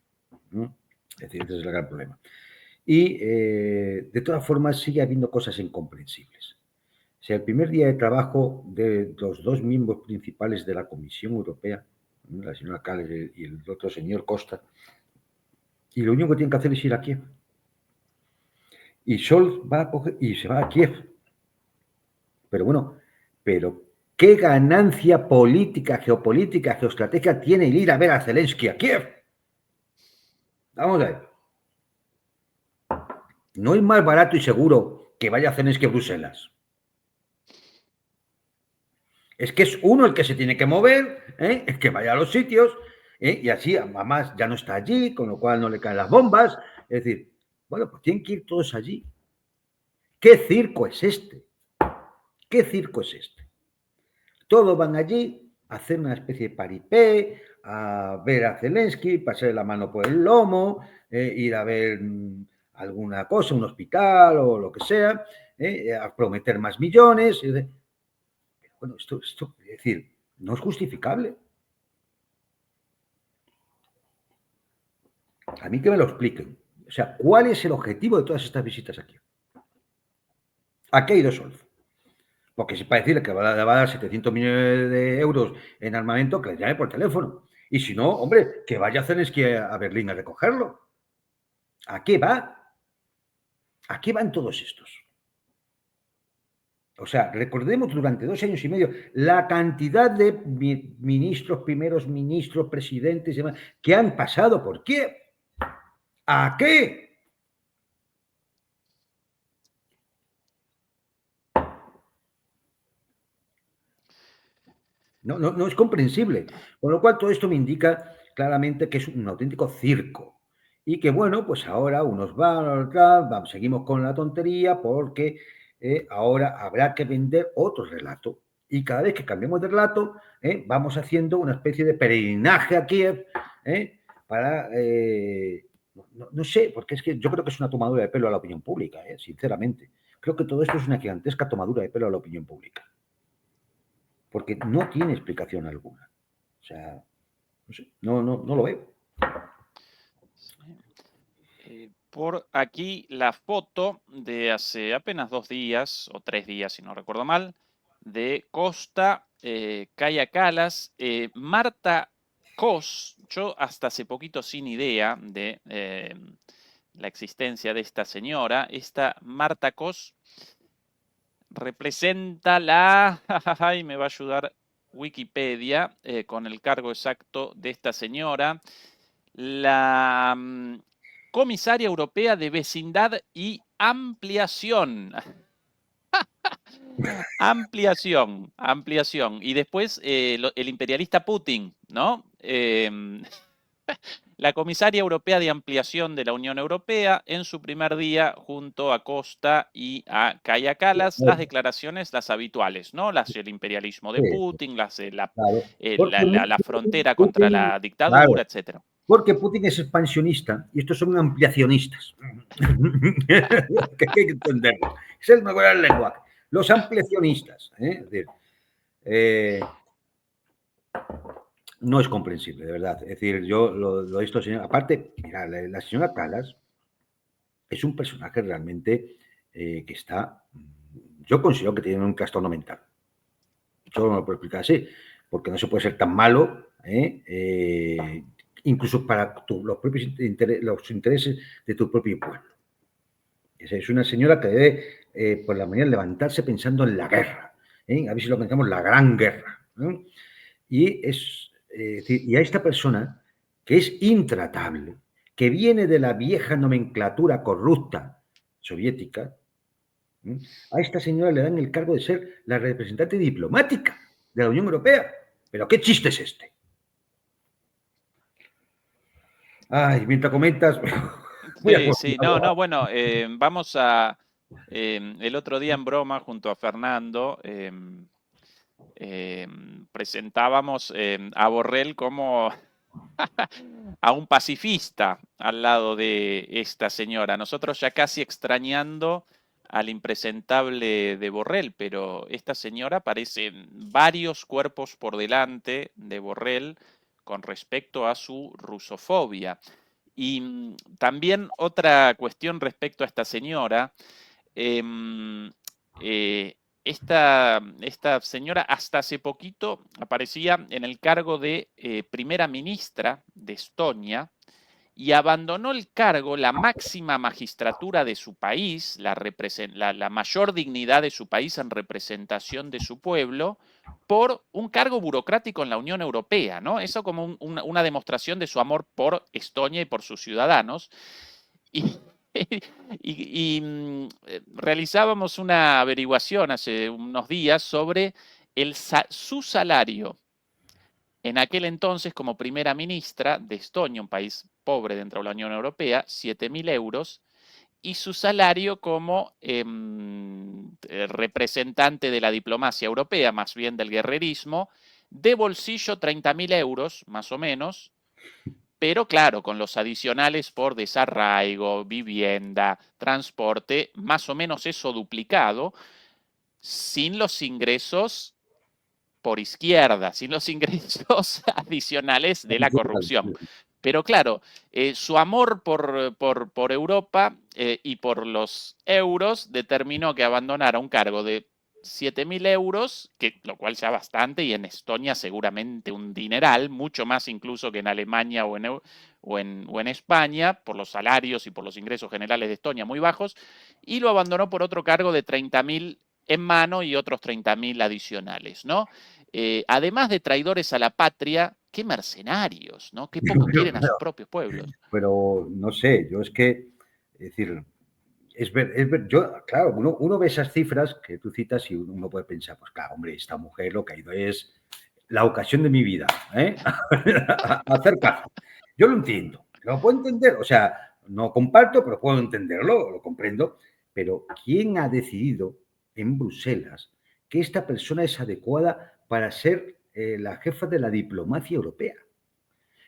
Es decir, ese es el gran problema. Y de todas formas sigue habiendo cosas incomprensibles. O sea, el primer día de trabajo de los 2 miembros principales de la Comisión Europea, la señora Keller y el otro señor Costa, y lo único que tienen que hacer es ir a Kiev. Y Scholz va a coger y se va a Kiev. Pero bueno, ¿qué ganancia política, geopolítica, geoestratégica tiene el ir a ver a Zelensky a Kiev? Vamos a ver. No es más barato y seguro que vaya a Zelensky a Bruselas. Es que es uno el que se tiene que mover, el que vaya a los sitios, y así, además, ya no está allí, con lo cual no le caen las bombas. Es decir, bueno, pues tienen que ir todos allí. ¿Qué circo es este? ¿Qué circo es este? Todos van allí a hacer una especie de paripé, a ver a Zelensky, pasarle la mano por el lomo, ir a ver alguna cosa, un hospital o lo que sea, a prometer más millones. Bueno, esto, es decir, no es justificable. A mí que me lo expliquen. O sea, ¿cuál es el objetivo de todas estas visitas aquí? ¿A qué ha ido Scholz? Porque si para decirle que le va a dar 700 millones de euros en armamento, que le llame por teléfono. Y si no, hombre, que vaya a Zelensky a Berlín a recogerlo. ¿A qué va? ¿A qué van todos estos? O sea, recordemos durante 2 años y medio la cantidad de ministros, primeros ministros, presidentes y demás que han pasado por Kiev. ¿A qué? No es comprensible. Con lo cual, todo esto me indica claramente que es un auténtico circo. Y que, bueno, pues ahora unos van, seguimos con la tontería porque ahora habrá que vender otro relato. Y cada vez que cambiemos de relato, vamos haciendo una especie de peregrinaje a Kiev para... no sé, porque es que yo creo que es una tomadura de pelo a la opinión pública, sinceramente. Creo que todo esto es una gigantesca tomadura de pelo a la opinión pública. Porque no tiene explicación alguna. O sea, no sé, no lo veo. Por aquí la foto de hace apenas 2 días, o 3 días, si no recuerdo mal, de Costa, Kaja Kallas, Marta Kos. Yo hasta hace poquito sin idea de la existencia de esta señora. Esta Marta Kos representa y me va a ayudar Wikipedia con el cargo exacto de esta señora, la comisaria europea de vecindad y ampliación. Ampliación. Y después el imperialista Putin, ¿no? La comisaria europea de ampliación de la Unión Europea en su primer día junto a Costa y a Kaja Kallas, las declaraciones, las habituales, ¿no? Las del imperialismo de Putin, las de la frontera contra la dictadura, Claro. etcétera. Porque Putin es expansionista y estos son ampliacionistas. Que hay que entenderlo. Es el mejor lenguaje. Los ampliacionistas. Es decir, no es comprensible, de verdad. Es decir, yo lo de esto, señor. Aparte, mira, la señora Calas es un personaje realmente que está. Yo considero que tiene un trastorno mental. Yo no lo puedo explicar así, porque no se puede ser tan malo, incluso para los propios los intereses de tu propio pueblo. Es una señora que debe, por la mañana, levantarse pensando en la guerra. A ver si lo pensamos, la gran guerra. Y a esta persona, que es intratable, que viene de la vieja nomenclatura corrupta soviética, a esta señora le dan el cargo de ser la representante diplomática de la Unión Europea. ¿Pero qué chiste es este? Ay, mientras comentas, voy a Sí, no, bueno, vamos a, el otro día en broma junto a Fernando, presentábamos a Borrell como a un pacifista al lado de esta señora. Nosotros ya casi extrañando al impresentable de Borrell, pero esta señora parece varios cuerpos por delante de Borrell con respecto a su rusofobia. Y también otra cuestión respecto a esta señora, em, esta señora hasta hace poquito aparecía en el cargo de primera ministra de Estonia y abandonó el cargo, la máxima magistratura de su país, la mayor dignidad de su país en representación de su pueblo, por un cargo burocrático en la Unión Europea, ¿no? Eso como una demostración de su amor por Estonia y por sus ciudadanos. Y, realizábamos una averiguación hace unos días sobre su salario en aquel entonces como primera ministra de Estonia, un país pobre dentro de la Unión Europea, 7.000 euros, y su salario como representante de la diplomacia europea, más bien del guerrerismo, de bolsillo 30.000 euros, más o menos, pero claro, con los adicionales por desarraigo, vivienda, transporte, más o menos eso duplicado, sin los ingresos por izquierda, sin los ingresos adicionales de la corrupción. Pero claro, su amor por Europa y por los euros determinó que abandonara un cargo de 7.000 euros, lo cual ya bastante, y en Estonia seguramente un dineral, mucho más incluso que en Alemania o en España, por los salarios y por los ingresos generales de Estonia muy bajos, y lo abandonó por otro cargo de 30.000 en mano y otros 30.000 adicionales, ¿no? Además de traidores a la patria, qué mercenarios, ¿no? Qué poco quieren a sus propios pueblos. Pero no sé, yo es que, es decir, yo, claro, uno ve esas cifras que tú citas y uno puede pensar, pues claro, hombre, esta mujer lo que ha ido es la ocasión de mi vida, hacer caso. Yo lo entiendo, lo puedo entender, o sea, no comparto, pero puedo entenderlo, lo comprendo, pero ¿quién ha decidido en Bruselas que esta persona es adecuada para ser la jefa de la diplomacia europea?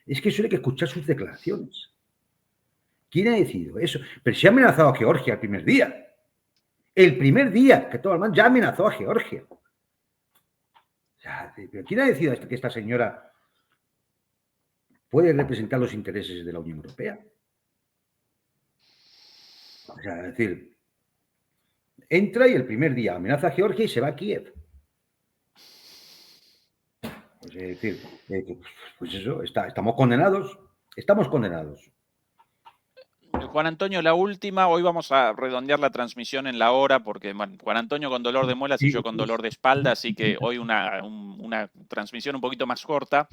Es que eso hay que escuchar sus declaraciones. ¿Quién ha decidido eso? Pero se ha amenazado a Georgia el primer día. El primer día que todo el mundo ya amenazó a Georgia. O sea, ¿pero quién ha decidido que esta señora puede representar los intereses de la Unión Europea? O sea, es decir, entra y el primer día amenaza a Georgia y se va a Kiev. Pues es decir, pues eso, estamos condenados. Estamos condenados. Juan Antonio, la última, hoy vamos a redondear la transmisión en la hora, porque bueno, Juan Antonio con dolor de muelas y yo con dolor de espalda, así que hoy una transmisión un poquito más corta.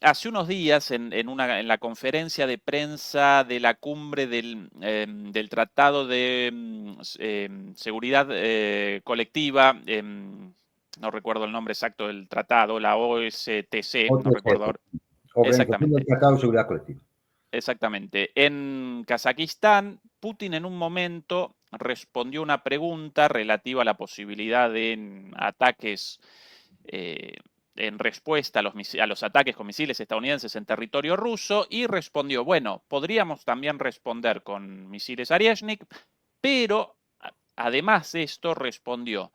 Hace unos días, en la conferencia de prensa de la cumbre del Tratado de Seguridad Colectiva, no recuerdo el nombre exacto del tratado, la OSTC, no recuerdo ahora. Organización del Exactamente. Tratado de Seguridad Colectiva. Exactamente. En Kazajistán, Putin en un momento respondió una pregunta relativa a la posibilidad de ataques en respuesta a los ataques con misiles estadounidenses en territorio ruso y respondió, bueno, podríamos también responder con misiles Ariashnik, pero además de esto respondió,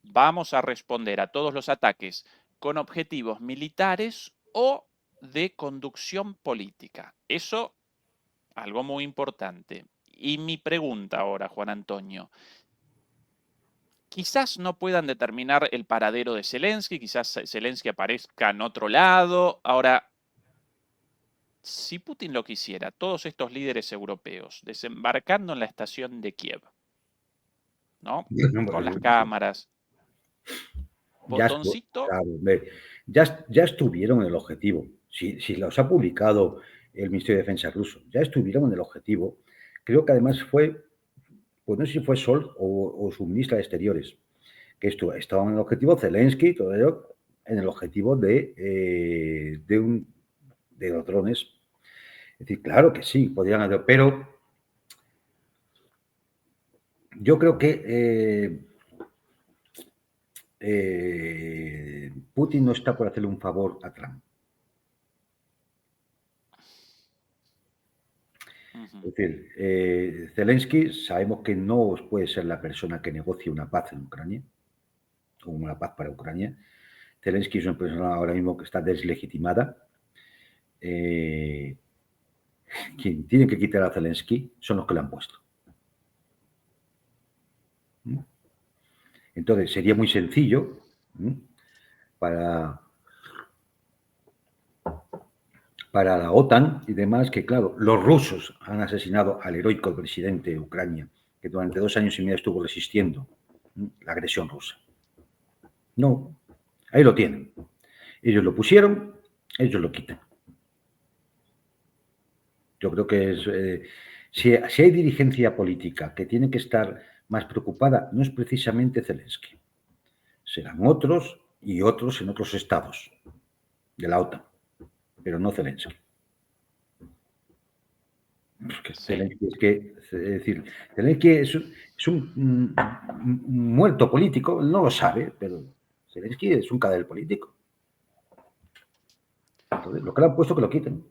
vamos a responder a todos los ataques con objetivos militares o de conducción política. Eso, algo muy importante. Y mi pregunta ahora, Juan Antonio, quizás no puedan determinar el paradero de Zelensky, quizás Zelensky aparezca en otro lado. Ahora, si Putin lo quisiera, todos estos líderes europeos desembarcando en la estación de Kiev, ¿no? Con las cámaras, botoncito. Claro, ya estuvieron en el objetivo. Si los ha publicado el Ministerio de Defensa ruso, ya estuvieron en el objetivo. Creo que además fue, pues no sé si fue Sol o su ministra de Exteriores, que estaban en el objetivo Zelensky, todo ello, en el objetivo de los drones. Es decir, claro que sí, podrían hacer, pero yo creo que Putin no está por hacerle un favor a Trump. Es decir, Zelensky sabemos que no puede ser la persona que negocie una paz en Ucrania, o una paz para Ucrania. Zelensky es una persona ahora mismo que está deslegitimada. Quien tiene que quitar a Zelensky son los que le han puesto. Entonces, sería muy sencillo para la OTAN y demás, que claro, los rusos han asesinado al heroico presidente de Ucrania, que durante 2 años y medio estuvo resistiendo la agresión rusa. No, ahí lo tienen. Ellos lo pusieron, ellos lo quitan. Yo creo que si hay dirigencia política que tiene que estar más preocupada, no es precisamente Zelensky. Serán otros y otros en otros estados de la OTAN, pero no Zelensky. Porque sí. Zelensky es un muerto político, él no lo sabe, pero Zelensky es un cadáver político. Entonces, lo que le han puesto que lo quiten.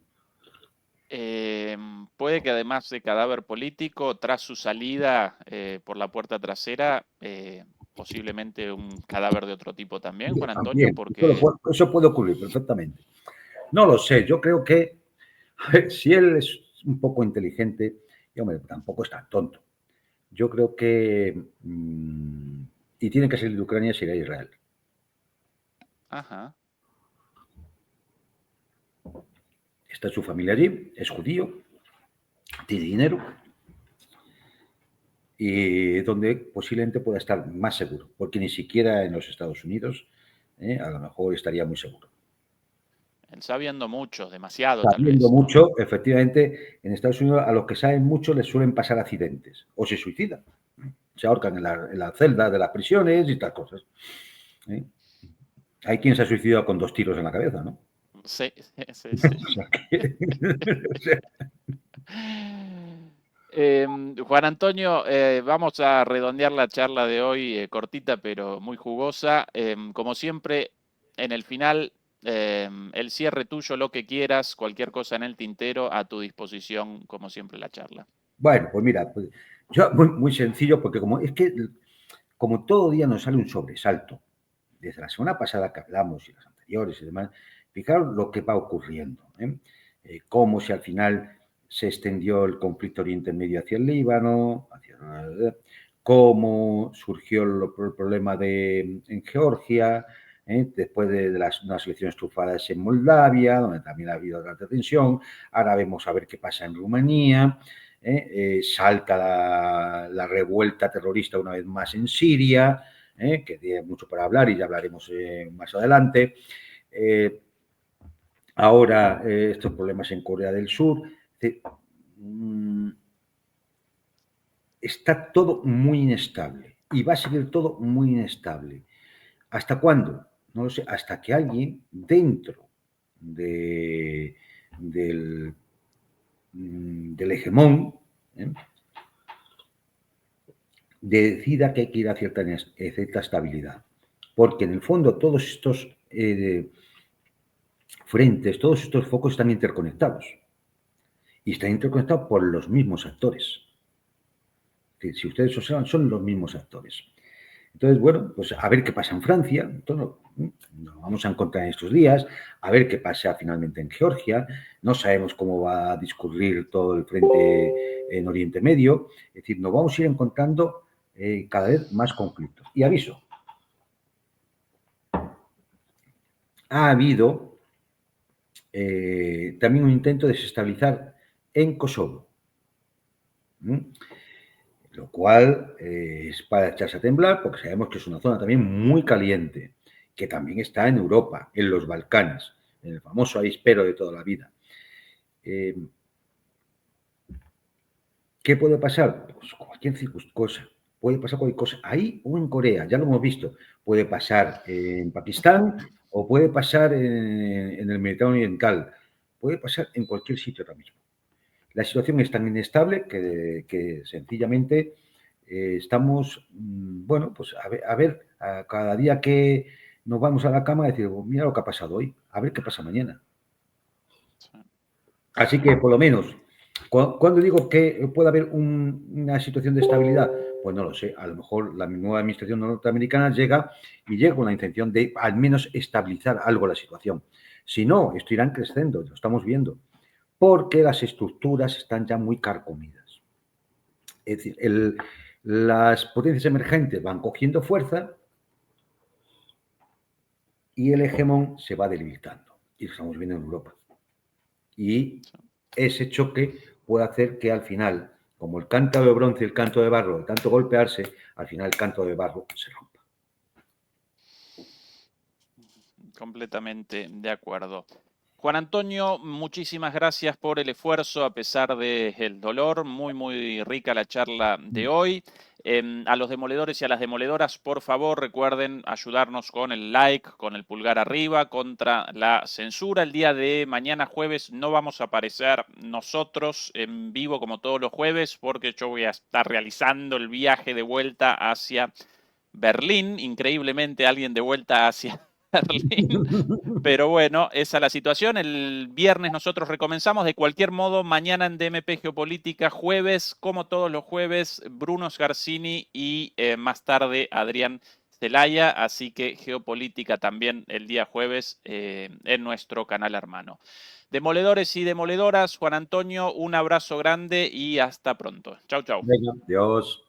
Puede que además de cadáver político, tras su salida por la puerta trasera, posiblemente un cadáver de otro tipo también, Juan Antonio, porque... Eso puede ocurrir perfectamente. No lo sé, yo creo que si él es un poco inteligente, y hombre, tampoco es tan tonto. Yo creo que, y tiene que salir de Ucrania, se irá a Israel. Ajá. Está su familia allí, es judío, tiene dinero, y donde posiblemente pueda estar más seguro, porque ni siquiera en los Estados Unidos a lo mejor estaría muy seguro. Él sabiendo mucho, demasiado tal vez. Sabiendo mucho, ¿no? Efectivamente, en Estados Unidos a los que saben mucho les suelen pasar accidentes o se suicidan, se ahorcan en la celda de las prisiones y tal cosas. Hay quien se ha suicidado con 2 tiros en la cabeza, ¿no? Sí. Juan Antonio, vamos a redondear la charla de hoy, cortita pero muy jugosa. Como siempre, en el final, el cierre tuyo, lo que quieras, cualquier cosa en el tintero, a tu disposición, como siempre, la charla. Bueno, pues mira, yo muy sencillo, porque como todo día nos sale un sobresalto, desde la semana pasada que hablamos y las anteriores y demás, fijaros lo que va ocurriendo, cómo si al final se extendió el conflicto Oriente Medio hacia el Líbano, cómo surgió el problema en Georgia, después de unas elecciones trufadas en Moldavia, donde también ha habido tanta tensión. Ahora vemos a ver qué pasa en Rumanía. Salta la revuelta terrorista una vez más en Siria, que tiene mucho para hablar y ya hablaremos más adelante. Ahora estos problemas en Corea del Sur. Está todo muy inestable y va a seguir todo muy inestable. ¿Hasta cuándo? No lo sé, hasta que alguien dentro del hegemón decida que hay que ir a cierta estabilidad. Porque en el fondo todos estos frentes, todos estos focos están interconectados. Y están interconectados por los mismos actores. Es decir, si ustedes observan, son los mismos actores. Entonces, bueno, pues a ver qué pasa en Francia. Entonces, nos vamos a encontrar en estos días, a ver qué pasa finalmente en Georgia. No sabemos cómo va a discurrir todo el frente en Oriente Medio. Es decir, nos vamos a ir encontrando cada vez más conflictos. Y aviso, ha habido también un intento de desestabilizar en Kosovo. Lo cual es para echarse a temblar, porque sabemos que es una zona también muy caliente, que también está en Europa, en los Balcanes, en el famoso avispero de toda la vida. ¿Qué puede pasar? Pues cualquier cosa. Puede pasar cualquier cosa ahí o en Corea, ya lo hemos visto. Puede pasar en Pakistán o puede pasar en el Mediterráneo Oriental. Puede pasar en cualquier sitio ahora mismo. La situación es tan inestable que sencillamente estamos, bueno, pues a ver, cada día que nos vamos a la cama, decir, mira lo que ha pasado hoy, a ver qué pasa mañana. Así que, por lo menos, cuando digo que puede haber una situación de estabilidad, pues no lo sé. A lo mejor la nueva administración norteamericana llega con la intención de al menos estabilizar algo la situación. Si no, esto irán creciendo, lo estamos viendo, porque las estructuras están ya muy carcomidas. Es decir, las potencias emergentes van cogiendo fuerza y el hegemón se va debilitando. Y lo estamos viendo en Europa. Y ese choque puede hacer que al final, como el cántaro de bronce y el canto de barro, de tanto golpearse, al final el canto de barro se rompa. Completamente de acuerdo. Juan Antonio, muchísimas gracias por el esfuerzo a pesar del dolor. Muy, muy rica la charla de hoy. A los demoledores y a las demoledoras, por favor, recuerden ayudarnos con el like, con el pulgar arriba, contra la censura. El día de mañana jueves no vamos a aparecer nosotros en vivo como todos los jueves, porque yo voy a estar realizando el viaje de vuelta hacia Berlín. Increíblemente, alguien de vuelta hacia Berlín. Pero bueno, esa es la situación. El viernes nosotros recomenzamos. De cualquier modo, mañana en DMP Geopolítica, jueves, como todos los jueves, Bruno Sgarsini y más tarde Adrián Celaya. Así que Geopolítica también el día jueves en nuestro canal hermano. Demoledores y demoledoras, Juan Antonio, un abrazo grande y hasta pronto. Chau, chau. Venga, Dios.